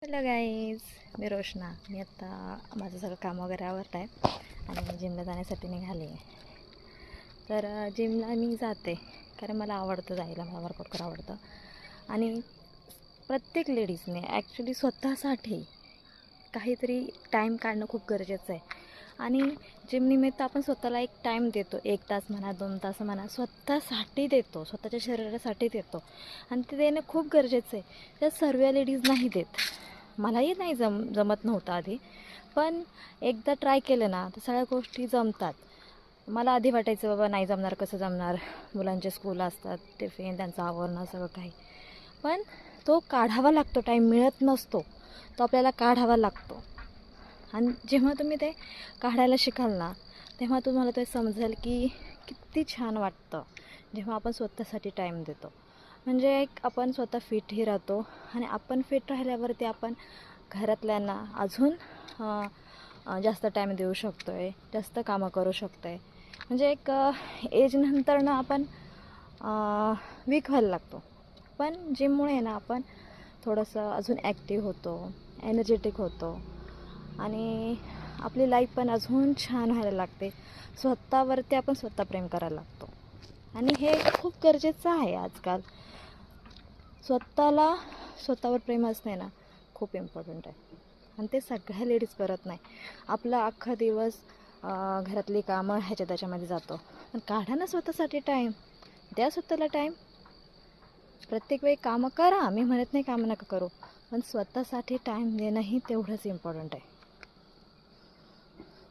Hello guys, मी रोशना. मी आत्ता माझं सगळं काम वगैरे आवरत आहे आणि मी जिमला जाण्यासाठी निघाले आहे. तर जिमला मी जाते कारण मला आवडतं जायला, मला वर्कआउट करायला आवडतं. आणि प्रत्येक लेडीजने ॲक्च्युली स्वतःसाठी काहीतरी टाईम काढणं खूप गरजेचं आहे. आणि जिमनिमित्त आपण स्वतःला एक टाईम देतो, 1 तास म्हणा, 2 तास म्हणा, स्वतःसाठी देतो, स्वतःच्या शरीरासाठी देतो. आणि ते देणं खूप गरजेचं आहे. त्या सर्व लेडीज नाही देत. मलाही नाही जमत नव्हतं आधी, पण एकदा ट्राय केलं ना तर सगळ्या गोष्टी जमतात. मला आधी वाटायचं बाबा नाही जमणार, कसं जमणार, मुलांचे स्कूल असतात, टिफिन, त्यांचं आवरणं, सगळं काही. पण तो काढावा लागतो, टाईम मिळत नसतो, तो आपल्याला काढावा लागतो. आणि जेव्हा तुम्ही ते काढायला शिकाल ना तेव्हा तुम्हाला ते समजेल की किती छान वाटतं जेव्हा आपण स्वतःसाठी टाईम देतो. म्हणजे एक आपण स्वतः फिटही राहतो आणि आपण फिट राहिल्यावरती आपण घरातल्यांना अजून जास्त टाईम देऊ शकतो आहे, जास्त कामं करू शकतो आहे. म्हणजे एक एजनंतर ना आपण वीक व्हायला लागतो. पण जिममुळे ना आपण थोडंसं अजून ॲक्टिव्ह होतो, एनर्जेटिक होतो आणि आपली लाईफ पण अजून छान व्हायला लागते. स्वतःवरती आपण स्वतः प्रेम करायला लागतो आणि हे खूप गरजेचं आहे आजकाल. स्वतःवर प्रेम असणे ना खूप इम्पॉर्टंट आहे आणि ते सगळ्या लेडीज करत नाही. आपला अख्खा दिवस घरातली कामं त्याच्यामध्ये जातो. पण काढा ना स्वतःसाठी टाईम, द्या स्वतःला टाईम. प्रत्येक वेळी कामं करा, मी म्हणत नाही कामं नका करू, पण स्वतःसाठी टाईम देणंही तेवढंच इम्पॉर्टंट आहे.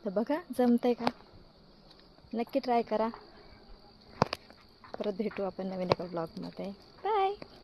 तर बघा जमतं आहे का, नक्की ट्राय करा. परत भेटू आपण नवीन एका ब्लॉगमध्ये. बाय.